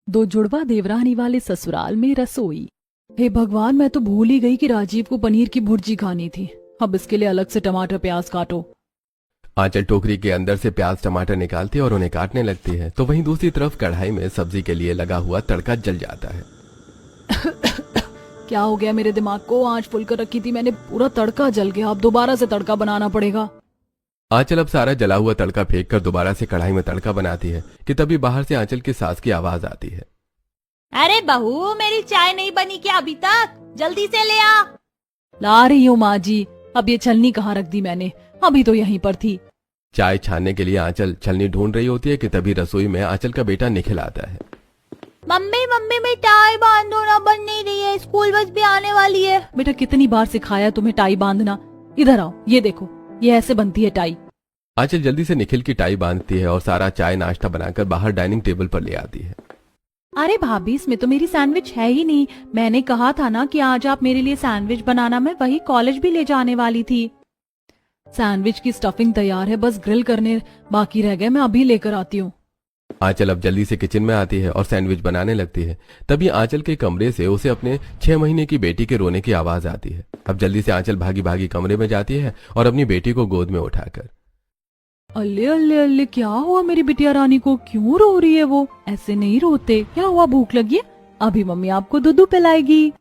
दो जुड़वा देवरानी वाले ससुराल में रसोई। हे भगवान, मैं तो भूल ही गई कि राजीव को पनीर की भुर्जी खानी थी। अब इसके लिए अलग से टमाटर प्याज काटो। आंचल टोकरी के अंदर से प्याज टमाटर निकालती है और उन्हें काटने लगती है, तो वहीं दूसरी तरफ कढ़ाई में सब्जी के लिए लगा हुआ तड़का जल जाता है। क्या हो गया मेरे दिमाग को? आंच फुल कर रखी थी मैंने, पूरा तड़का जल गया। अब दोबारा से तड़का बनाना पड़ेगा। आंचल अब सारा जला हुआ तड़का फेंक कर दोबारा से कढ़ाई में तड़का बनाती है कि तभी बाहर से आंचल की सास की आवाज आती है। अरे बहू, मेरी चाय नहीं बनी क्या अभी तक? जल्दी से ले आ। ला रही हूँ माँ जी। अब ये छलनी कहाँ रख दी मैंने? अभी तो यहीं पर थी। चाय छानने के लिए आंचल छलनी ढूंढ रही होती है कि तभी रसोई में आंचल का बेटा निखिल आता है। मम्मी मम्मी, मैं टाई बांधो ना, बन नहीं रही है। स्कूल बस भी आने वाली है। बेटा, कितनी बार सिखाया तुम्हें टाई बांधना? इधर आओ, ये देखो, ये ऐसे बनती है टाई। आंचल जल्दी से निखिल की टाई बांधती है और सारा चाय नाश्ता बनाकर बाहर डाइनिंग टेबल पर ले आती है। अरे भाभी, इसमें तो मेरी सैंडविच है ही नहीं। मैंने कहा था ना कि आज आप मेरे लिए सैंडविच बनाना, मैं वही कॉलेज भी ले जाने वाली थी। सैंडविच की स्टफिंग तैयार है, बस ग्रिल करने बाकी रह गए, मैं अभी लेकर आती हूँ। आंचल अब जल्दी से किचन में आती है और सैंडविच बनाने लगती है। तभी आंचल के कमरे से उसे अपने 6 महीने की बेटी के रोने की आवाज आती है। अब जल्दी से आंचल भागी भागी कमरे में जाती है और अपनी बेटी को गोद में उठाकर, अल्ले अल्ले अल्ले, क्या हुआ मेरी बिटिया रानी को? क्यों रो रही है वो? ऐसे नहीं रोते। क्या हुआ, भूख लगी है? अभी मम्मी आपको दूध पिलाएगी।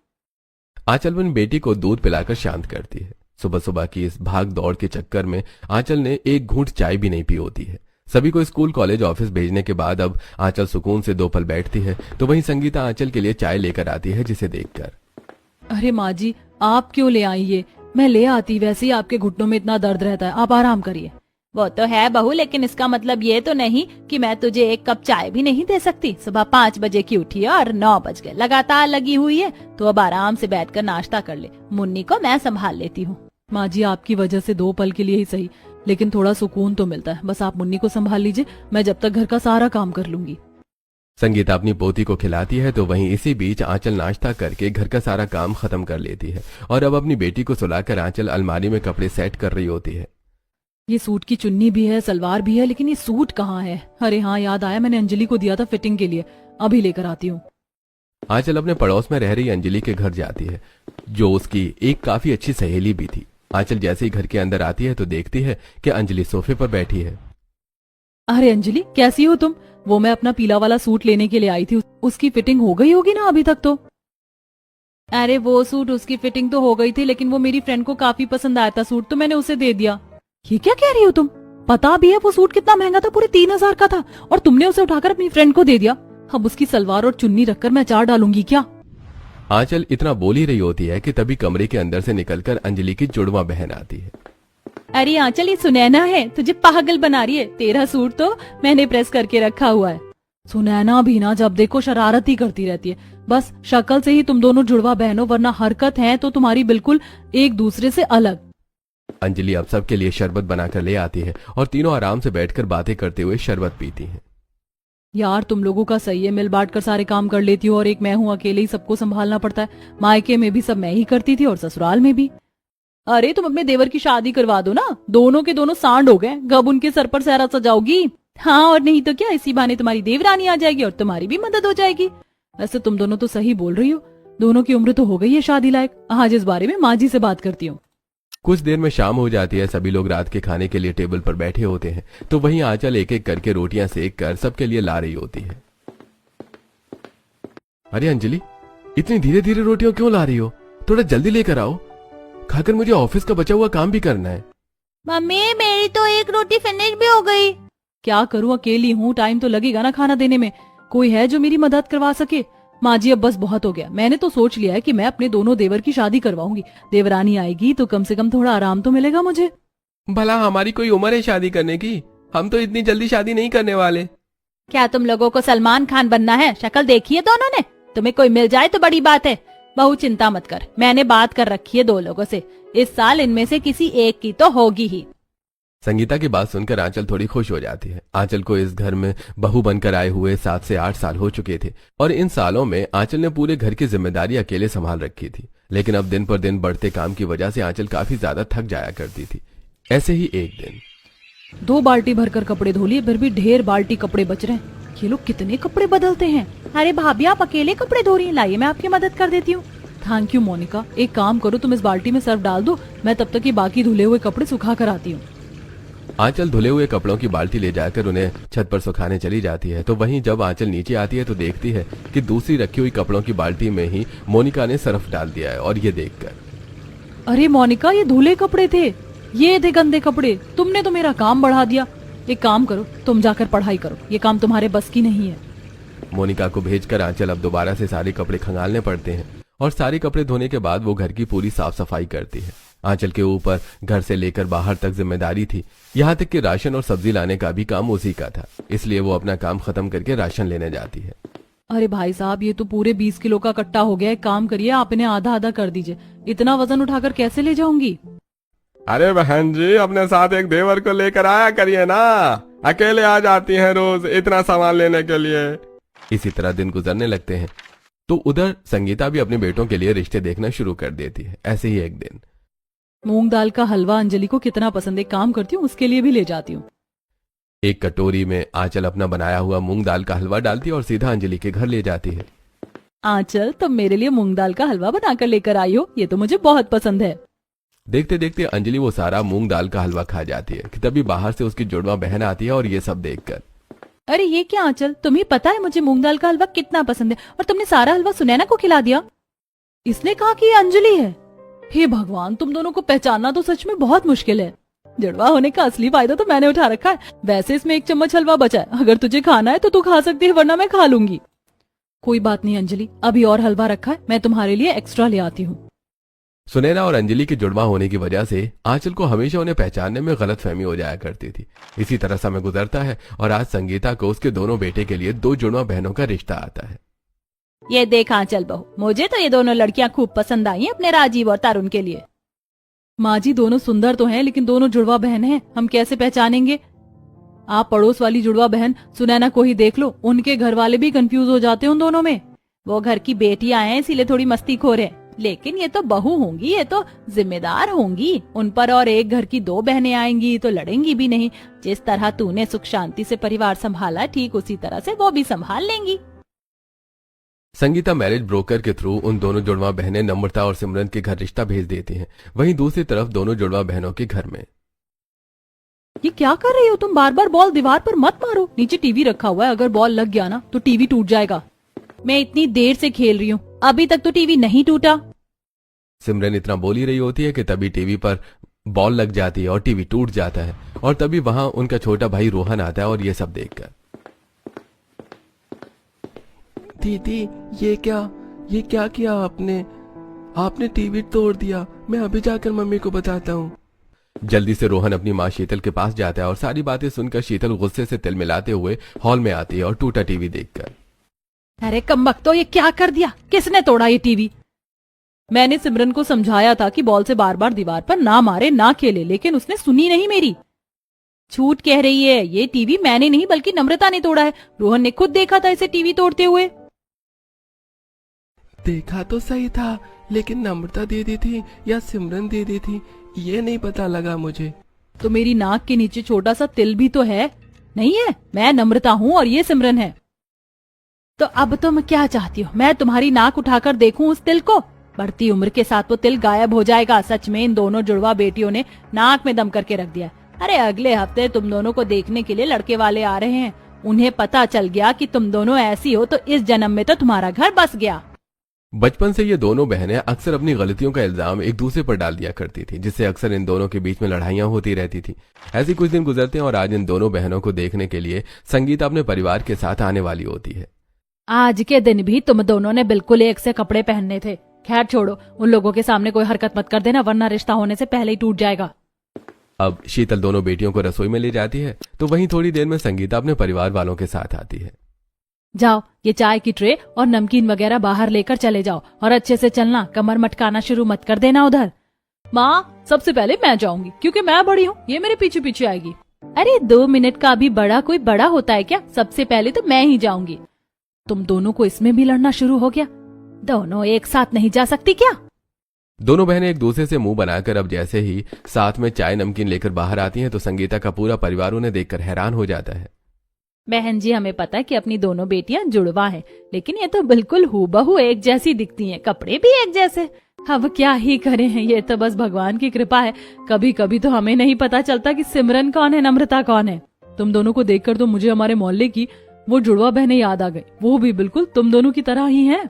आंचल अपनी बेटी को दूध पिलाकर शांत करती है। सुबह सुबह की इस भाग दौड़ के चक्कर में आंचल ने एक घूंट चाय भी नहीं पी होती है। सभी को स्कूल कॉलेज ऑफिस भेजने के बाद अब आंचल सुकून से 2 पल बैठती है, तो वहीं संगीता आंचल के लिए चाय लेकर आती है, जिसे देखकर, अरे माँ जी, आप क्यों ले आई ये? मैं ले आती, वैसे ही आपके घुटनों में इतना दर्द रहता है, आप आराम करिए। वो तो है बहू, लेकिन इसका मतलब ये तो नहीं कि मैं तुझे एक कप चाय भी नहीं दे सकती। सुबह 5 बजे की उठी है और 9 बज गए, लगातार लगी हुई है, तो अब आराम से बैठकर नाश्ता कर ले। मुन्नी को मैं संभाल लेती हूँ। माँ जी, आपकी वजह से 2 पल के लिए ही सही, लेकिन थोड़ा सुकून तो मिलता है। बस आप मुन्नी को संभाल लीजिए, मैं जब तक घर का सारा काम कर लूंगी। संगीता अपनी पोती को खिलाती है, तो वहीं इसी बीच आंचल नाश्ता करके घर का सारा काम खत्म कर लेती है और अब अपनी बेटी को सुलाकर आंचल अलमारी में कपड़े सेट कर रही होती है। ये सूट की चुन्नी भी है, सलवार भी है, लेकिन ये सूट कहाँ है? अरे हाँ, याद आया, मैंने अंजलि को दिया था फिटिंग के लिए, अभी लेकर आती हूँ। आंचल अपने पड़ोस में रह रही अंजलि के घर जाती है, जो उसकी एक काफी अच्छी सहेली भी थी। आंचल जैसे ही घर के अंदर आती है तो देखती है कि अंजलि सोफे पर बैठी है। अरे अंजलि, कैसी हो तुम? वो मैं अपना पीला वाला सूट लेने के लिए आई थी, उसकी फिटिंग हो गई होगी ना अभी तक तो? अरे वो सूट, उसकी फिटिंग तो हो गई थी, लेकिन वो मेरी फ्रेंड को काफी पसंद आया था सूट, तो मैंने उसे दे दिया। ये क्या कह रही हो तुम? पता भी है वो सूट कितना महंगा था, पूरे 3000 का था, और तुमने उसे उठाकर अपनी फ्रेंड को दे दिया। अब उसकी सलवार और चुन्नी रखकर मैं अचार डालूंगी क्या? आंचल इतना बोल ही रही होती है कि तभी कमरे के अंदर से निकलकर अंजलि की जुड़वा बहन आती है। अरे आंचल, ये सुनैना है, तुझे पागल बना रही है। तेरा सूट तो मैंने प्रेस करके रखा हुआ है। सुनैना भी ना जब देखो शरारत ही करती रहती है। बस शक्ल से ही तुम दोनों जुड़वा बहनों, वरना हरकत है तो तुम्हारी बिल्कुल एक दूसरे से अलग। अंजलि अब सबके लिए शरबत बनाकर ले आती है और तीनों आराम से बैठकर बातें करते हुए शरबत पीती हैं। यार, तुम लोगों का सही है, मिल बांट कर सारे काम कर लेती हो, और एक मैं हूँ, अकेले ही सबको संभालना पड़ता है। मायके में भी सब मैं ही करती थी और ससुराल में भी। अरे तुम अपने देवर की शादी करवा दो ना, दोनों के दोनों सांड हो गए, गब उनके सर पर सहरा सजाओगी। हाँ, और नहीं तो क्या, इसी बहाने तुम्हारी देवरानी आ जाएगी और तुम्हारी भी मदद हो जाएगी। वैसे तुम दोनों तो सही बोल रही हो, दोनों की उम्र तो हो गई है शादी लायक। आज इस बारे में माँ जी से बात करती हूँ। कुछ देर में शाम हो जाती है, सभी लोग रात के खाने के लिए टेबल पर बैठे होते हैं, तो वहीं आंचल एक एक करके रोटियां सेक कर सबके लिए ला रही होती है। अरे अंजलि, इतनी धीरे धीरे रोटियां क्यों ला रही हो? थोड़ा जल्दी लेकर आओ, खाकर मुझे ऑफिस का बचा हुआ काम भी करना है। मम्मी, मेरी तो एक रोटी फिनिश भी हो गई। क्या करूँ, अकेली हूँ, टाइम तो लगेगा ना खाना देने में। कोई है जो मेरी मदद करवा सके? माँ जी, अब बस बहुत हो गया। मैंने तो सोच लिया है कि मैं अपने दोनों देवर की शादी करवाऊंगी। देवरानी आएगी तो कम से कम थोड़ा आराम तो मिलेगा मुझे। भला हमारी कोई उम्र है शादी करने की? हम तो इतनी जल्दी शादी नहीं करने वाले। क्या तुम लोगों को सलमान खान बनना है? शक्ल देखी है दोनों ने। तुम्हें कोई मिल जाए तो बड़ी बात है। बहू चिंता मत कर, मैंने बात कर रखी है 2 लोगों से। इस साल इनमें से किसी एक की तो होगी ही। संगीता की बात सुनकर आंचल थोड़ी खुश हो जाती है। आंचल को इस घर में बहू बनकर आए हुए 7 से 8 साल हो चुके थे और इन सालों में आंचल ने पूरे घर की जिम्मेदारी अकेले संभाल रखी थी। लेकिन अब दिन पर दिन बढ़ते काम की वजह से आंचल काफी ज्यादा थक जाया करती थी। ऐसे ही एक दिन 2 बाल्टी भरकर कपड़े धो लिए, फिर भी ढेर बाल्टी कपड़े बच रहे हैं। ये लोग कितने कपड़े बदलते हैं। अरे भाभी आप अकेले कपड़े धो रही हैं, लाइए मैं आपकी मदद कर देती हूँ। Thank you Monica. एक काम करो, तुम इस बाल्टी में सर्फ डाल दो, मैं तब तक ये बाकी धुले हुए कपड़े सुखा कर आती हूँ। आंचल धुले हुए कपड़ों की बाल्टी ले जाकर उन्हें छत पर सुखाने चली जाती है। तो वहीं जब आंचल नीचे आती है तो देखती है कि दूसरी रखी हुई कपड़ों की बाल्टी में ही मोनिका ने सर्फ डाल दिया है। और ये देखकर, अरे मोनिका, ये धुले कपड़े थे, ये थे गंदे कपड़े, तुमने तो मेरा काम बढ़ा दिया। एक काम करो, तुम जाकर पढ़ाई करो, ये काम तुम्हारे बस की नहीं है। मोनिका को भेजकर आंचल अब दोबारा से सारे कपड़े खंगालने पड़ते हैं और सारे कपड़े धोने के बाद वो घर की पूरी साफ सफाई करती है। आंचल के ऊपर घर से लेकर बाहर तक जिम्मेदारी थी, यहाँ तक कि राशन और सब्जी लाने का भी काम उसी का था। इसलिए वो अपना काम खत्म करके राशन लेने जाती है। अरे भाई साहब, ये तो पूरे 20 किलो का कट्टा हो गया है। काम करिए, आप इन्हें आधा आधा कर दीजिए। इतना वजन उठाकर कैसे ले जाऊंगी? अरे बहन जी, अपने साथ एक देवर को लेकर आया करिए ना, अकेले आ जाती हैं रोज इतना सामान लेने के लिए। इसी तरह दिन गुजरने लगते हैं। तो उधर संगीता भी अपने बेटों के लिए रिश्ते देखना शुरू कर देती है। ऐसे ही एक दिन, मूंग दाल का हलवा अंजलि को कितना पसंद है, काम करती हूँ उसके लिए भी ले जाती हूँ। एक कटोरी में आंचल अपना बनाया हुआ मूंग दाल का हलवा डालती है और सीधा अंजलि के घर ले जाती है। आंचल, तुम मेरे लिए मूंग दाल का हलवा बनाकर लेकर आई हो, ये तो मुझे बहुत पसंद है। देखते देखते अंजलि वो सारा मूंग दाल का हलवा खा जाती है कि तभी बाहर से उसकी जुड़वा बहन आती है और ये सब देखकर, अरे ये क्या आंचल, तुम्हें पता है मुझे मूंग दाल का हलवा कितना पसंद है और तुमने सारा हलवा सुनैना को खिला दिया। इसने कहा कि ये अंजलि है। हे भगवान, तुम दोनों को पहचानना तो सच में बहुत मुश्किल है। जुड़वा होने का असली फायदा तो मैंने उठा रखा है। वैसे इसमें 1 चम्मच हलवा बचा है, अगर तुझे खाना है तो तू खा सकती है, वरना मैं खा लूंगी। कोई बात नहीं अंजलि, अभी और हलवा रखा है, मैं तुम्हारे लिए एक्स्ट्रा ले आती हूँ। सुनैना और अंजलि के जुड़वा होने की वजह से आंचल को हमेशा उन्हें पहचानने में गलतफहमी हो जाया करती थी। इसी तरह समय गुजरता है और आज संगीता को उसके दोनों बेटे के लिए 2 जुड़वा बहनों का रिश्ता आता है। ये देख आंचल बहू, मुझे तो ये दोनों लड़कियां खूब पसंद आई हैं अपने राजीव और तरुण के लिए। माँ जी, दोनों सुंदर तो हैं, लेकिन दोनों जुड़वा बहन हैं, हम कैसे पहचानेंगे? आप पड़ोस वाली जुड़वा बहन सुनैना को ही देख लो, उनके घर वाले भी कंफ्यूज हो जाते हैं उन दोनों में। वो घर की बेटियां हैं इसीलिए थोड़ी मस्तीखोर हैं, लेकिन ये तो बहू होंगी, ये तो जिम्मेदार होंगी। उन पर और एक घर की 2 बहनें आएंगी तो लड़ेंगी भी नहीं। जिस तरह तूने सुख शांति से परिवार संभाला, ठीक उसी तरह से वो भी संभाल लेंगी। संगीता मैरिज ब्रोकर के थ्रू उन दोनों जुड़वा बहनें नम्रता और सिमरन के घर रिश्ता भेज देती हैं। वहीं दूसरी तरफ दोनों जुड़वा बहनों के घर में, ये क्या कर रही हो तुम? बार बार बॉल दीवार पर मत मारो, नीचे टीवी रखा हुआ है, अगर बॉल लग गया ना तो टीवी टूट जाएगा। मैं इतनी देर से खेल रही हूँ, अभी तक तो टीवी नहीं टूटा। सिमरन इतना बोल ही रही होती है कि तभी टीवी पर बॉल लग जाती है और टीवी टूट जाता है। और तभी वहां उनका छोटा भाई रोहन आता है और ये सब देखकर, दीदी ये क्या किया आपने टीवी तोड़ दिया। मैं अभी जाकर मम्मी को बताता हूँ। जल्दी से रोहन अपनी माँ शीतल के पास जाता है और सारी बातें सुनकर शीतल गुस्से से तिल मिलाते हुए हॉल में आती है और टूटा टीवी देखकर, अरे कमबख्तो, ये क्या कर दिया? किसने तोड़ा ये टीवी? मैंने सिमरन को समझाया था कि बॉल से बार बार दीवार पर ना मारे, ना खेले, लेकिन उसने सुनी नहीं मेरी। झूठ कह रही है, ये टीवी मैंने नहीं बल्कि नम्रता ने तोड़ा है। रोहन ने खुद देखा था इसे टीवी तोड़ते हुए। देखा तो सही था, लेकिन नम्रता दीदी थी या सिमरन दीदी थी ये नहीं पता लगा मुझे। तो मेरी नाक के नीचे छोटा सा तिल भी तो है। नहीं है, मैं नम्रता हूँ और ये सिमरन है। तो अब तुम क्या चाहती हो? मैं तुम्हारी नाक उठाकर देखूं उस तिल को? बढ़ती उम्र के साथ वो तिल गायब हो जाएगा। सच में इन दोनों जुड़वा बेटियों ने नाक में दम करके रख दिया। अरे अगले हफ्ते तुम दोनों को देखने के लिए लड़के वाले आ रहे हैं। उन्हें पता चल गया कि तुम दोनों ऐसी हो तो इस जन्म में तो तुम्हारा घर बस गया। बचपन से ये दोनों बहनें अक्सर अपनी गलतियों का इल्जाम एक दूसरे पर डाल दिया करती थी, जिससे अक्सर इन दोनों के बीच में लड़ाइयां होती रहती थी। ऐसे कुछ दिन गुजरते हैं और आज इन दोनों बहनों को देखने के लिए संगीता अपने परिवार के साथ आने वाली होती है। आज के दिन भी तुम दोनों ने बिल्कुल एक से कपड़े पहनने थे। खैर छोड़ो, उन लोगों के सामने कोई हरकत मत कर देना, वरना रिश्ता होने से पहले ही टूट जाएगा। अब शीतल दोनों बेटियों को रसोई में ले जाती है तो वहीं थोड़ी देर में संगीता अपने परिवार वालों के साथ आती है। जाओ, ये चाय की ट्रे और नमकीन वगैरह बाहर लेकर चले जाओ और अच्छे से चलना, कमर मटकाना शुरू मत कर देना उधर। माँ, सबसे पहले मैं जाऊंगी क्योंकि मैं बड़ी हूँ, ये मेरे पीछे पीछे आएगी। अरे 2 मिनट का भी बड़ा कोई बड़ा होता है क्या? सबसे पहले तो मैं ही जाऊंगी। तुम दोनों को इसमें भी लड़ना शुरू हो गया। दोनों एक साथ नहीं जा सकती क्या? दोनों बहनें एक दूसरे से मुंह बनाकर अब जैसे ही साथ में चाय नमकीन लेकर बाहर आती हैं तो संगीता का पूरा परिवार उन्हें देखकर हैरान हो जाता है। बहन जी, हमें पता है कि अपनी दोनों बेटियां जुड़वा हैं, लेकिन ये तो बिल्कुल हूबहू एक जैसी दिखती हैं, कपड़े भी एक जैसे। अब क्या ही करें, ये तो बस भगवान की कृपा है। कभी कभी तो हमें नहीं पता चलता कि सिमरन कौन है, नम्रता कौन है। तुम दोनों को देखकर तो मुझे हमारे मोहल्ले की वो जुड़वा बहनें याद आ गई, वो भी बिल्कुल तुम दोनों की तरह ही हैं।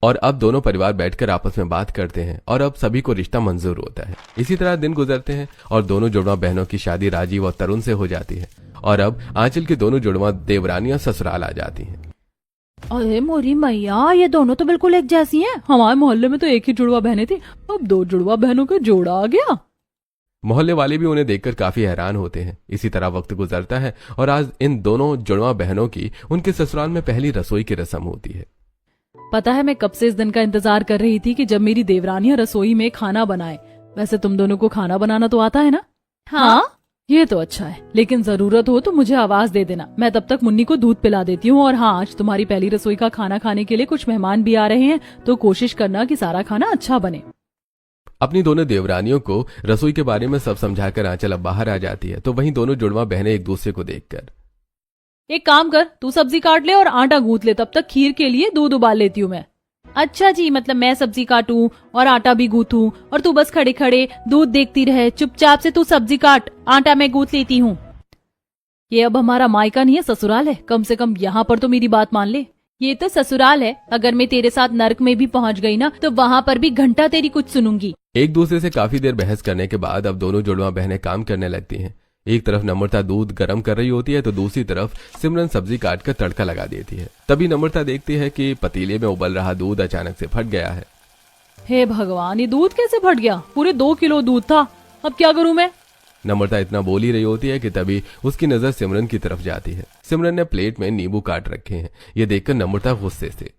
और अब दोनों परिवार बैठकर आपस में बात करते हैं और अब सभी को रिश्ता मंजूर होता है। इसी तरह दिन गुजरते हैं और दोनों जुड़वा बहनों की शादी राजीव और तरुण से हो जाती है और अब आंचल की दोनों जुड़वा देवरानियां ससुराल आ जाती हैं। अरे मोरी मैया, ये दोनों तो बिल्कुल एक जैसी हैं। हमारे मोहल्ले में तो एक ही जुड़वा बहनें थी, अब 2 जुड़वा बहनों का जोड़ा आ गया। मोहल्ले वाले भी उन्हें देखकर काफी हैरान होते हैं। इसी तरह वक्त गुजरता है और आज इन दोनों जुड़वा बहनों की उनके ससुराल में पहली रसोई की रस्म होती है। पता है, मैं कब से इस दिन का इंतजार कर रही थी कि जब मेरी देवरानियां रसोई में खाना बनाए। वैसे तुम दोनों को खाना बनाना तो आता है ना? हाँ, ये तो अच्छा है, लेकिन जरूरत हो तो मुझे आवाज दे देना, मैं तब तक मुन्नी को दूध पिला देती हूँ। और हाँ, आज तुम्हारी पहली रसोई का खाना खाने के लिए कुछ मेहमान भी आ रहे हैं, तो कोशिश करना कि सारा खाना अच्छा बने। अपनी दोनों देवरानियों को रसोई के बारे में सब समझाकर आंचल अब बाहर आ जाती है तो वहीं दोनों जुड़वा बहनें एक दूसरे को देखकर, एक काम कर, तू सब्जी काट ले और आटा गूंथ ले, तब तक खीर के लिए दूध उबाल लेती हूँ मैं। अच्छा जी, मतलब मैं सब्जी काटूं और आटा भी गूंथूं और तू बस खड़े खड़े दूध देखती रहे। चुपचाप से तू सब्जी काट, आटा मैं गूंथ लेती हूँ। ये अब हमारा मायका नहीं है, ससुराल है, कम से कम यहाँ पर तो मेरी बात मान ले। ये तो ससुराल है, अगर मैं तेरे साथ नर्क में भी पहुँच गई ना तो वहाँ पर भी घंटा तेरी कुछ सुनूंगी। एक दूसरे से काफी देर बहस करने के बाद अब दोनों जुड़वा बहनें काम करने लगती हैं। एक तरफ नम्रता दूध गर्म कर रही होती है तो दूसरी तरफ सिमरन सब्जी काट कर तड़का लगा देती है। तभी नम्रता देखती है कि पतीले में उबल रहा दूध अचानक से फट गया है। हे भगवान, ये दूध कैसे फट गया? पूरे 2 किलो दूध था, अब क्या करूं मैं? नम्रता इतना बोल ही रही होती है कि तभी उसकी नजर सिमरन की तरफ जाती है। सिमरन ने प्लेट में नींबू काट रखे हैं। ये देखकर नम्रता गुस्से से,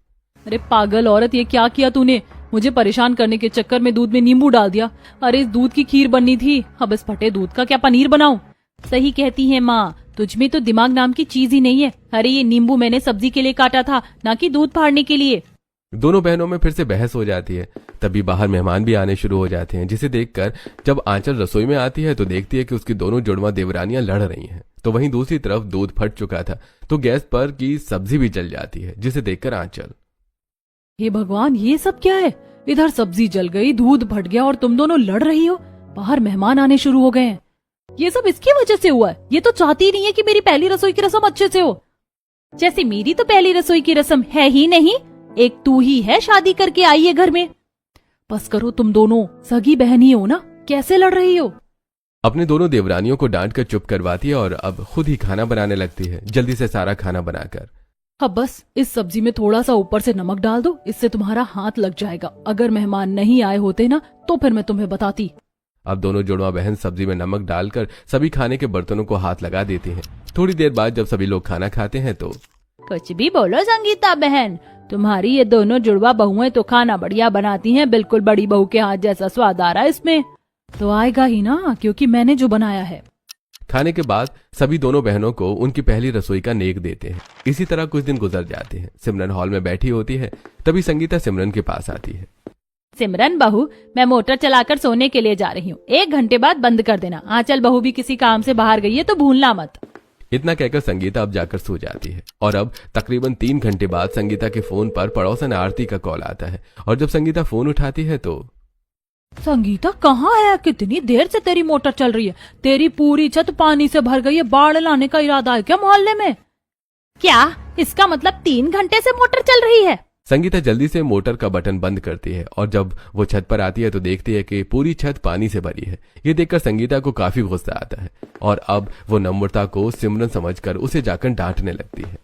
अरे पागल औरत, ये क्या किया तूने? मुझे परेशान करने के चक्कर में दूध में नींबू डाल दिया। अरे इस दूध की खीर बननी थी, अब इस फटे दूध का क्या पनीर बनाऊं? सही कहती है माँ, तुझमें तो दिमाग नाम की चीज ही नहीं है। अरे ये नींबू मैंने सब्जी के लिए काटा था, ना कि दूध फाड़ने के लिए। दोनों बहनों में फिर से बहस हो जाती है। तभी बाहर मेहमान भी आने शुरू हो जाते हैं, जिसे देखकर जब आंचल रसोई में आती है तो देखती है कि उसकी दोनों जुड़वा देवरानियां लड़ रही हैं। तो वहीं दूसरी तरफ दूध फट चुका था तो गैस पर की सब्जी भी जल जाती है, जिसे देखकर आंचल, हे भगवान, ये सब क्या है? इधर सब्जी जल गई, दूध फट गया और तुम दोनों लड़ रही हो। बाहर मेहमान आने शुरू हो गए हैं। ये सब इसकी वजह से हुआ है। ये तो चाहती नहीं है कि मेरी पहली रसोई की रस्म अच्छे से हो। जैसे मेरी तो पहली रसोई की रस्म है ही नहीं, एक तू ही है शादी करके आई है घर में। बस करो, तुम दोनों सगी बहन ही हो ना, कैसे लड़ रही हो? अपने दोनों देवरानियों को डांट कर चुप करवाती है और अब खुद ही खाना बनाने लगती है, जल्दी से सारा खाना बनाकर। अब बस इस सब्जी में थोड़ा सा ऊपर से नमक डाल दो, इससे तुम्हारा हाथ लग जाएगा। अगर मेहमान नहीं आए होते ना तो फिर मैं तुम्हें बताती। अब दोनों जुड़वा बहन सब्जी में नमक डालकर सभी खाने के बर्तनों को हाथ लगा देती हैं। थोड़ी देर बाद जब सभी लोग खाना खाते हैं तो, कुछ भी बोलो संगीता बहन, तुम्हारी ये दोनों जुड़वा बहुएं तो खाना बढ़िया बनाती हैं, बिल्कुल बड़ी बहू के हाथ जैसा स्वाद आ रहा है इसमें। तो आएगा ही ना, क्योंकि मैंने जो बनाया है। खाने के बाद सभी दोनों बहनों को उनकी पहली रसोई का नेक देते हैं। इसी तरह कुछ दिन गुजर जाते हैं। सिमरन हॉल में बैठी होती है, तभी संगीता सिमरन के पास आती है। सिमरन बहू, मैं मोटर चलाकर सोने के लिए जा रही हूँ, 1 घंटे बाद बंद कर देना। आंचल बहू भी किसी काम से बाहर गई है तो भूलना मत। इतना कहकर संगीता अब जाकर सो जाती है और अब तकरीबन 3 घंटे बाद संगीता के फोन पर पड़ोसन आरती का कॉल आता है और जब संगीता फोन उठाती है तो, संगीता कहाँ है? कितनी देर से तेरी मोटर चल रही है? तेरी पूरी छत पानी से भर गई है, बाढ़ लाने का इरादा है क्या मोहल्ले में? क्या इसका मतलब 3 घंटे से मोटर चल रही है? संगीता जल्दी से मोटर का बटन बंद करती है और जब वो छत पर आती है तो देखती है कि पूरी छत पानी से भरी है। ये देखकर संगीता को काफी गुस्सा आता है और अब वो नम्रता को सिमरन समझकर उसे जाकर डांटने लगती है।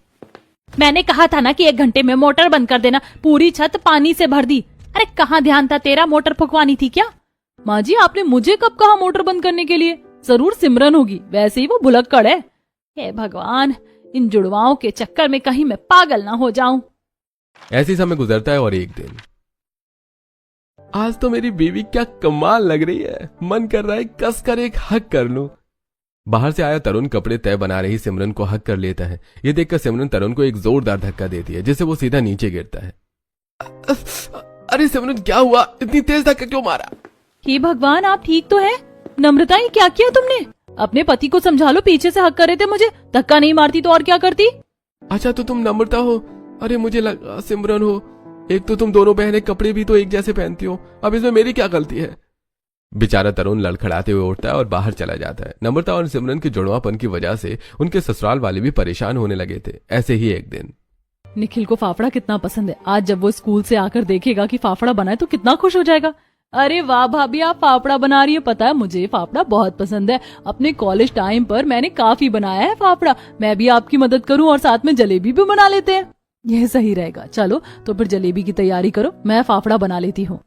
मैंने कहा था ना कि 1 घंटे में मोटर बंद कर देना, पूरी छत पानी से भर दी। अरे कहाँ ध्यान था तेरा, मोटर फुकवानी थी क्या? माँ जी, आपने मुझे कब कहा मोटर बंद करने के लिए? जरूर सिमरन होगी, वैसे ही वो भुलक्कड़ है। हे भगवान, इन जुड़वाओं के चक्कर में कहीं मैं पागल ना हो जाऊं। ऐसी समय गुजरता है और एक दिन, आज तो मेरी बीवी क्या कमाल लग रही है, मन कर रहा है कस कर एक हक कर लूं। बाहर से आया तरुण कपड़े तय बना रही सिमरन को हक कर लेता है। ये देखकर सिमरन तरुण को एक जोरदार धक्का देती है, जिससे वो सीधा नीचे गिरता है। अरे सिमरन क्या हुआ, इतनी तेज धक्का क्यों मारा? हे भगवान, आप ठीक तो हैं? नम्रता, ये क्या किया तुमने? अपने पति को समझा लो, पीछे से हक कर रहे थे मुझे। धक्का नहीं मारती तो और क्या करती? अच्छा तो तुम नम्रता हो? अरे मुझे लगा सिमरन हो। एक तो तुम दोनों बहनें कपड़े भी तो एक जैसे पहनती हो, अब इसमें मेरी क्या गलती है? बेचारा तरुण लड़खड़ाते हुए उठता है और बाहर चला जाता है। नम्रता और सिमरन के जुड़वापन की वजह से उनके ससुराल वाले भी परेशान होने लगे थे। ऐसे ही एक दिन निखिल को फाफड़ा कितना पसंद है। आज जब वो स्कूल से आकर देखेगा कि फाफड़ा बना है तो कितना खुश हो जाएगा। अरे वाह भाभी, आप फाफड़ा बना रही है। पता है, मुझे फाफड़ा बहुत पसंद है। अपने कॉलेज टाइम पर मैंने काफी बनाया है फाफड़ा। मैं भी आपकी मदद करूं और साथ में जलेबी भी बना लेते हैं। यह सही रहेगा। चलो तो फिर जलेबी की तैयारी करो, मैं फाफड़ा बना लेती हूँ।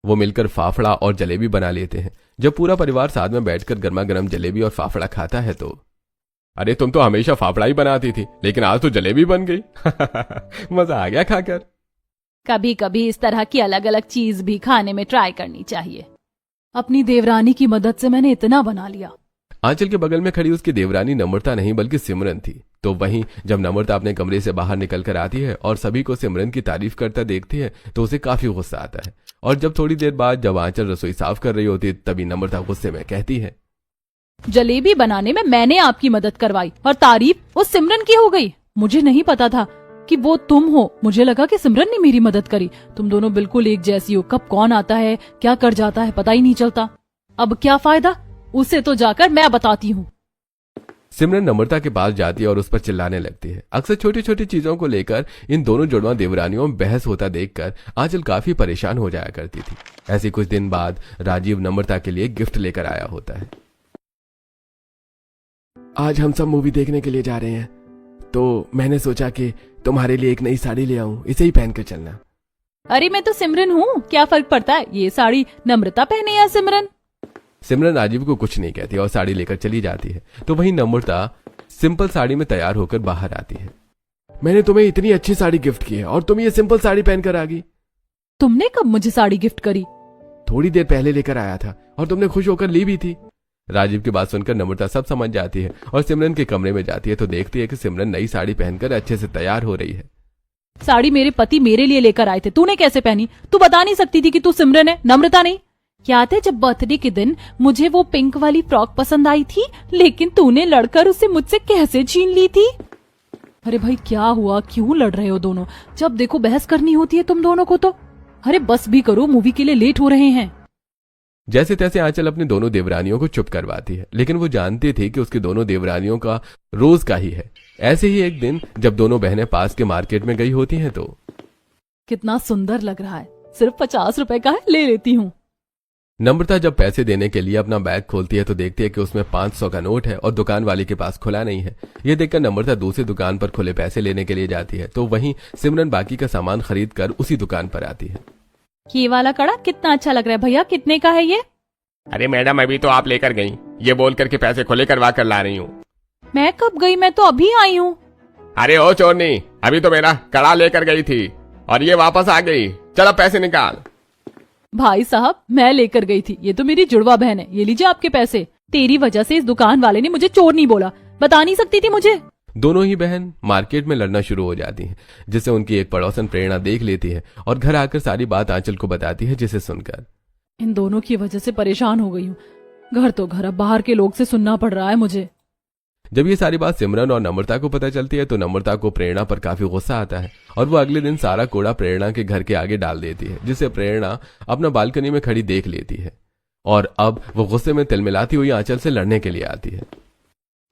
वो मिलकर फाफड़ा और जलेबी बना लेते हैं। जब पूरा परिवार साथ में बैठकर गर्मा गर्म जलेबी और फाफड़ा खाता है तो अरे तुम तो हमेशा फाफड़ा ही बनाती थी, लेकिन आज तो जलेबी बन गई। मजा आ गया खाकर। कभी कभी इस तरह की अलग अलग चीज भी खाने में ट्राई करनी चाहिए। अपनी देवरानी की मदद से मैंने इतना बना लिया। आंचल के बगल में खड़ी उसकी देवरानी नम्रता नहीं बल्कि सिमरन थी। तो वहीं जब नम्रता अपने कमरे से बाहर निकल कर आती है और सभी को सिमरन की तारीफ करता देखती है तो उसे काफी गुस्सा आता है। और जब थोड़ी देर बाद जब आंचल रसोई साफ कर रही होती है तभी नम्रता गुस्से में कहती है, जलेबी बनाने में मैंने आपकी मदद करवाई और तारीफ उस सिमरन की हो गई। मुझे नहीं पता था कि वो तुम हो। मुझे लगा कि सिमरन ने मेरी मदद करी। तुम दोनों बिल्कुल एक जैसी हो। कब कौन आता है, क्या कर जाता है, पता ही नहीं चलता। अब क्या फायदा, उसे तो जाकर मैं बताती हूँ। सिमरन नम्रता के पास जाती है और उस पर चिल्लाने लगती है। अक्सर छोटी छोटी चीजों को लेकर इन दोनों जुड़वा देवरानियों में बहस होता देखकर आंचल काफी परेशान हो जाया करती थी। ऐसे कुछ दिन बाद राजीव नम्रता के लिए गिफ्ट लेकर आया होता है। आज हम सब मूवी देखने के लिए जा रहे हैं, तो मैंने सोचा कि तुम्हारे लिए एक नई साड़ी ले आऊं, इसे ही पहन कर चलना। अरे मैं तो सिमरन हूँ, क्या फर्क पड़ता है ये साड़ी नम्रता पहने या सिमरन? सिमरन राजीव को कुछ नहीं कहती और साड़ी लेकर चली जाती है। तो वहीं नम्रता सिंपल साड़ी में तैयार होकर बाहर आती है। मैंने तुम्हें इतनी अच्छी साड़ी गिफ्ट की है और तुम ये सिंपल साड़ी पहनकर आ गई। तुमने कब मुझे साड़ी गिफ्ट करी? थोड़ी देर पहले लेकर आया था और तुमने खुश होकर ली भी थी। राजीव की बात सुनकर नम्रता सब समझ जाती है और सिमरन के कमरे में जाती है तो देखती है कि सिमरन नई साड़ी पहनकर अच्छे से तैयार हो रही है। साड़ी मेरे पति मेरे लिए लेकर आए थे, तूने कैसे पहनी? तू बता नहीं सकती थी कि तू सिमरन है, नम्रता नहीं? याद है जब बर्थडे के दिन मुझे वो पिंक वाली फ्रॉक पसंद आई थी, लेकिन तूने लड़कर उसे मुझसे कैसे छीन ली थी? अरे भाई क्या हुआ, क्यों लड़ रहे हो दोनों? जब देखो बहस करनी होती है तुम दोनों को तो। अरे बस भी करो, मूवी के लिए लेट हो रहे हैं। जैसे तैसे आंचल अपने दोनों देवरानियों को चुप करवाती है, लेकिन वो जानती थी कि उसकी दोनों देवरानियों का रोज का ही है। ऐसे ही एक दिन जब दोनों बहनें पास के मार्केट में गई होती हैं तो कितना सुंदर लग रहा है, सिर्फ 50 रुपए का है, ले लेती हूँ। नम्रता जब पैसे देने के लिए अपना बैग खोलती है तो देखती है कि उसमें 500 का नोट है और दुकान वाले के पास खुला नहीं है। ये देखकर नम्रता दूसरी दुकान पर खुले पैसे लेने के लिए जाती है। तो वहीं सिमरन बाकी का सामान खरीद कर उसी दुकान पर आती है। ये वाला कड़ा कितना अच्छा लग रहा है भैया, कितने का है ये? अरे मैडम, अभी तो आप लेकर गई, ये बोल करके पैसे खुले करवा कर ला रही हूँ। मैं कब गई, मैं तो अभी आई हूँ। अरे ओ चोरनी, अभी तो मेरा कड़ा लेकर गई थी और ये वापस आ गई। चलो पैसे निकाल। भाई साहब, मैं लेकर गई थी, ये तो मेरी जुड़वा बहन है। ये लीजिए आपके पैसे। तेरी वजह से इस दुकान वाले ने मुझे चोर नहीं बोला, बता नहीं सकती थी मुझे। दोनों ही बहन मार्केट में लड़ना शुरू हो जाती हैं, जिसे उनकी एक पड़ोसन प्रेरणा देख लेती है और घर आकर सारी बात आंचल को बताती है, जिसे सुनकर इन दोनों की वजह से परेशान हो गई हूँ। घर तो घर, अब बाहर के लोग से सुनना पड़ रहा है मुझे। जब ये सारी बात सिमरन और नम्रता को पता चलती है तो नम्रता को प्रेरणा पर काफी गुस्सा आता है और वो अगले दिन सारा कूड़ा प्रेरणा के घर के आगे डाल देती है, जिसे प्रेरणा अपना बालकनी में खड़ी देख लेती है। और अब वो गुस्से में तिलमिलाती हुई आंचल से लड़ने के लिए आती है।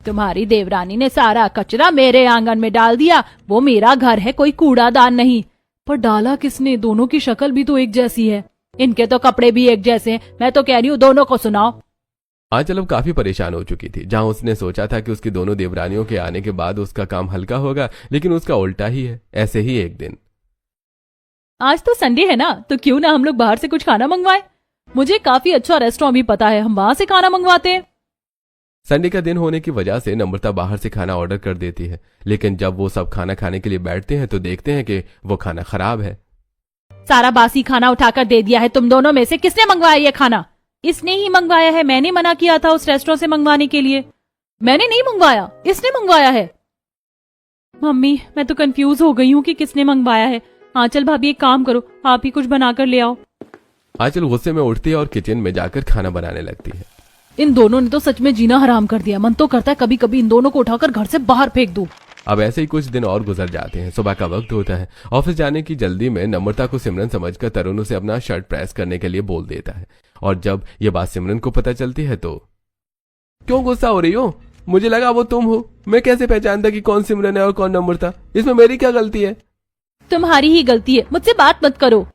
तुम्हारी देवरानी ने सारा कचरा मेरे आंगन में डाल दिया। वो मेरा घर है, कोई कूड़ादान नहीं। पर डाला किसने? दोनों की शक्ल भी तो एक जैसी है। इनके तो कपड़े भी एक जैसे हैं। मैं तो कह रही हूँ दोनों को सुनाओ। आंचल अब काफी परेशान हो चुकी थी। जहां उसने सोचा था कि उसकी दोनों देवरानियों के आने के बाद उसका काम हल्का होगा, लेकिन उसका उल्टा ही है। ऐसे ही एक दिन, आज तो संडे है ना, तो क्यों ना हम लोग बाहर से कुछ खाना मंगवाएं? मुझे काफी अच्छा रेस्टोरेंट भी पता है, हम वहां से खाना मंगवाते हैं। संडे का दिन होने की वजह से नम्रता बाहर से खाना ऑर्डर कर देती है, लेकिन जब वो सब खाना खाने के लिए बैठते हैं तो देखते हैं कि वो खाना खराब है। सारा बासी खाना उठाकर दे दिया है। तुम दोनों में से किसने मंगवाया ये खाना? इसने ही मंगवाया है, मैंने मना किया था उस रेस्टोरेंट से मंगवाने के लिए। मैंने नहीं मंगवाया, इसने मंगवाया है। मम्मी, मैं तो कंफ्यूज हो गई हूँ कि किसने मंगवाया है। आंचल भाभी एक काम करो, आप ही कुछ बनाकर ले आओ। आंचल गुस्से में उठती है और किचन में जाकर खाना बनाने लगती है। इन दोनों ने तो सच में जीना हराम कर दिया। मन तो करता है कभी कभी इन दोनों को उठाकर घर से बाहर फेंक दूं। अब ऐसे ही कुछ दिन और गुजर जाते हैं। सुबह का वक्त होता है। ऑफिस जाने की जल्दी में नम्रता को सिमरन समझकर तरुण उसे अपना शर्ट प्रेस करने के लिए बोल देता है, और जब ये बात सिमरन को पता चलती है तो क्यों गुस्सा हो रही हो? मुझे लगा वो तुम हो। मैं कैसे पहचानता कि कौन सिमरन है और कौन नम्रता? इसमें मेरी क्या गलती है? तुम्हारी ही गलती है, मुझसे बात मत करो।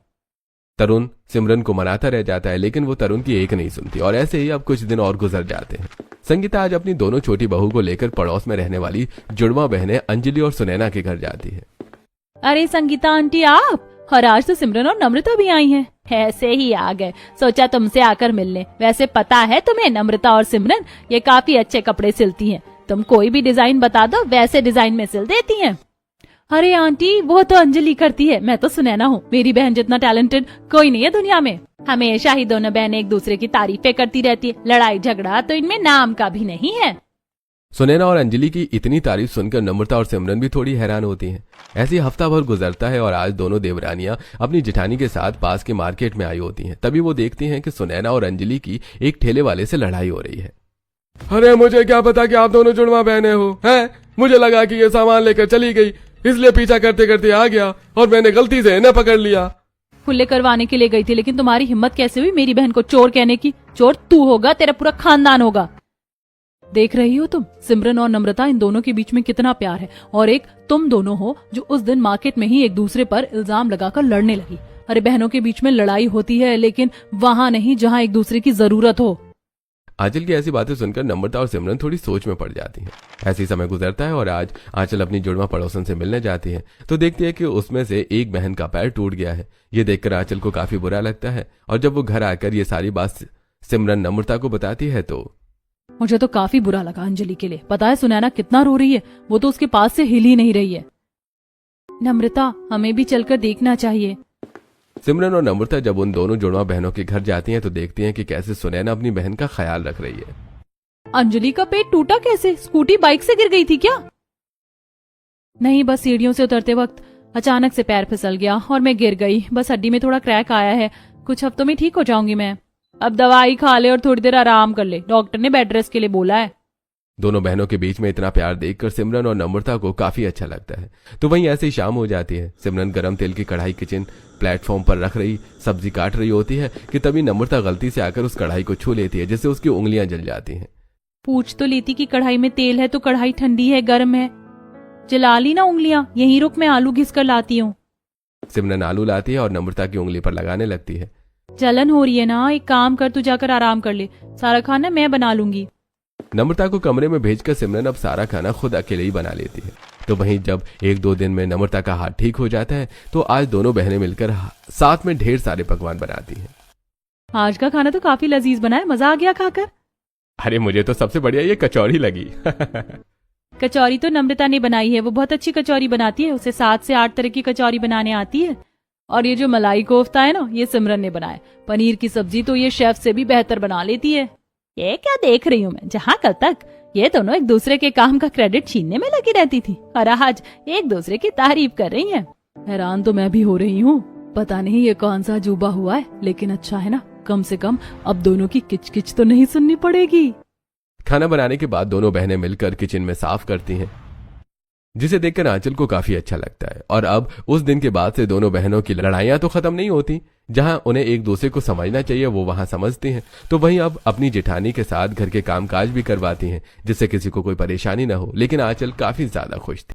तरुण सिमरन को मनाता रह जाता है, लेकिन वो तरुण की एक नहीं सुनती, और ऐसे ही अब कुछ दिन और गुजर जाते हैं। संगीता आज अपनी दोनों छोटी बहू को लेकर पड़ोस में रहने वाली जुड़वा बहनें अंजलि और सुनैना के घर जाती है। अरे संगीता आंटी आप, और आज तो सिमरन और नम्रता भी आई हैं। ऐसे ही आ गए, सोचा तुमसे आकर मिलने। वैसे पता है तुम्हें, नम्रता और सिमरन ये काफी अच्छे कपड़े सिलती हैं। तुम कोई भी डिजाइन बता दो, वैसे डिजाइन में सिल देती हैं। अरे आंटी वो तो अंजलि करती है, मैं तो सुनैना हूँ। मेरी बहन जितना टैलेंटेड कोई नहीं है दुनिया में। हमेशा ही दोनों बहनें एक दूसरे की तारीफें करती रहती है। लड़ाई झगड़ा तो इनमें नाम का भी नहीं है। सुनैना और अंजलि की इतनी तारीफ सुनकर नम्रता और सिमरन भी थोड़ी हैरान होती हैं। ऐसे ही हफ्ता भर गुजरता है और आज दोनों देवरानियां अपनी जेठानी के साथ पास के मार्केट में आई होती हैं। तभी वो देखती हैं कि सुनैना और अंजलि की एक ठेले वाले से लड़ाई हो रही है। अरे मुझे क्या पता कि आप दोनों जुड़वा बहने हो हैं? मुझे लगा कि ये सामान लेकर चली गई, इसलिए पीछा करते करते आ गया और मैंने गलती से इन्हें पकड़ लिया। खुले करवाने के लिए गई थी, लेकिन तुम्हारी हिम्मत कैसे हुई मेरी बहन को चोर कहने की? चोर तू होगा, तेरा पूरा खानदान होगा। देख रही हो तुम, सिमरन और नम्रता, इन दोनों के बीच में कितना प्यार है। और एक तुम दोनों हो जो उस दिन मार्केट में ही एक दूसरे पर इल्जाम लगाकर लड़ने लगी। अरे बहनों के बीच में लड़ाई होती है, लेकिन वहां नहीं जहां एक दूसरे की जरूरत हो। आंचल की ऐसी बातें सुनकर नम्रता और सिमरन थोड़ी सोच में पड़ जाती हैं। ऐसी समय गुजरता है और आज आंचल अपनी जुड़वा पड़ोसन से मिलने जाती है तो देखती है कि उसमें से एक बहन का पैर टूट गया है। ये देखकर आंचल को काफी बुरा लगता है, और जब वो घर आकर ये सारी बात सिमरन नम्रता को बताती है तो मुझे तो काफी बुरा लगा अंजलि के लिए। पता है सुनैना कितना रो रही है, वो तो उसके पास से हिल ही नहीं रही है। नम्रता हमें भी चलकर देखना चाहिए। सिमरन और नम्रता जब उन दोनों जुड़वा बहनों के घर जाती हैं तो देखती हैं कि कैसे सुनैना अपनी बहन का ख्याल रख रही है। अंजलि का पेट टूटा कैसे? स्कूटी बाइक से गिर गई थी क्या? नहीं, बस सीढ़ियों से उतरते वक्त अचानक से पैर फिसल गया और मैं गिर गई। बस हड्डी में थोड़ा क्रैक आया है, कुछ हफ्तों में ठीक हो जाऊंगी मैं। अब दवाई खा ले और थोड़ी देर आराम कर ले, डॉक्टर ने बेड रेस्ट के लिए बोला है। दोनों बहनों के बीच में इतना प्यार देखकर सिमरन और नम्रता को काफी अच्छा लगता है। तो वहीं ऐसे ही शाम हो जाती है। सिमरन गरम तेल की कढ़ाई किचन प्लेटफॉर्म पर रख रही सब्जी काट रही होती है कि तभी नम्रता गलती से आकर उस कढ़ाई को छू लेती है, जिससे उसकी उंगलियां जल जाती हैं। पूछ तो लेती कि कढ़ाई में तेल है तो कढ़ाई ठंडी है गर्म है? जला ली ना उंगलियां, यहीं रुक, मैं आलू घिस कर लाती हूँ। सिमरन आलू लाती है और नम्रता की उंगली पर लगाने लगती है। जलन हो रही है ना, एक काम कर, तू जाकर आराम कर ले, सारा खाना मैं बना लूंगी। नम्रता को कमरे में भेजकर सिमरन अब सारा खाना खुद अकेले ही बना लेती है। तो वहीं जब एक दो दिन में नम्रता का हाथ ठीक हो जाता है तो आज दोनों बहनें मिलकर साथ में ढेर सारे पकवान बनाती हैं। आज का खाना तो काफी लजीज बना है, मजा आ गया खाकर। अरे मुझे तो सबसे बढ़िया ये कचौड़ी लगी। कचौरी तो नम्रता ने बनाई है, वो बहुत अच्छी कचौरी बनाती है। उसे 7 से 8 तरह की कचौरी बनाने आती है। और ये जो मलाई कोफ्ता है ना, ये सिमरन ने बनाया। पनीर की सब्जी तो ये शेफ से भी बेहतर बना लेती है। ये क्या देख रही हूँ मैं, जहाँ कल तक ये दोनों एक दूसरे के काम का क्रेडिट छीनने में लगी रहती थी, और आज एक दूसरे की तारीफ कर रही हैं। हैरान तो मैं भी हो रही हूँ। पता नहीं ये कौन सा अजूबा हुआ है, लेकिन अच्छा है ना, कम से कम अब दोनों की किचकिच तो नहीं सुननी पड़ेगी। खाना बनाने के बाद दोनों बहनें मिलकर किचन में साफ करती हैं, जिसे देखकर आंचल को काफी अच्छा लगता है। और अब उस दिन के बाद से दोनों बहनों की लड़ाइयां तो खत्म नहीं होती। जहां उन्हें एक दूसरे को समझना चाहिए वो वहां समझती हैं। तो वहीं अब अपनी जेठानी के साथ घर के कामकाज भी करवाती हैं, जिससे किसी को कोई परेशानी न हो। लेकिन आंचल काफी ज्यादा खुश थी।